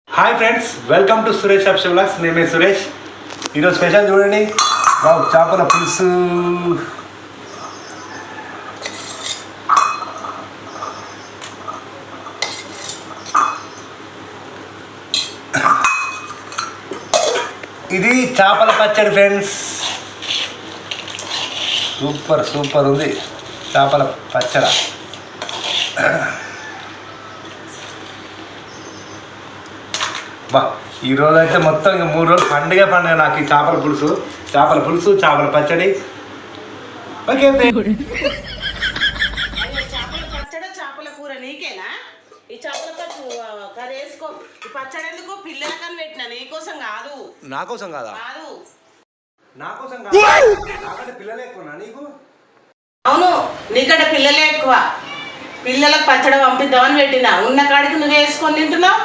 Hi friends, welcome to Suresh అప్ష vlogs. నేనే సురేష్. ఈరోజు స్పెషల్ చూడండి, బాబు చేపల పులుసు. ఇది చేపల పచ్చడి ఫ్రెండ్స్. సూపర్ సూపర్ ఉంది చేపల పచ్చడి. బా ఈరోజు అయితే మొత్తం ఇంకా 3 రోజులు పండుగ నాకు ఈ చేపల పులుసు చేపల పచ్చడి. ఓకే, చేపల పచ్చడి చేపల కూర నీకేనా? ఈ చేపల కర్రీ వేసుకో. ఈ పచ్చడి ఎందుకు పిల్లలకని పెట్టినా, నీకోసం కాదు. నా కోసం కాదా? కాదు, నా కోసం కాదు. నాకంటే పిల్లలే ఎక్కువనా నీకు? అవును, నీకంటే పిల్లలే ఎక్కువ. పిల్లలకు పచ్చడి పంపిద్దామని పెట్టినా, ఉన్న కాడికి నువ్వు వేసుకొని తింటున్నావు.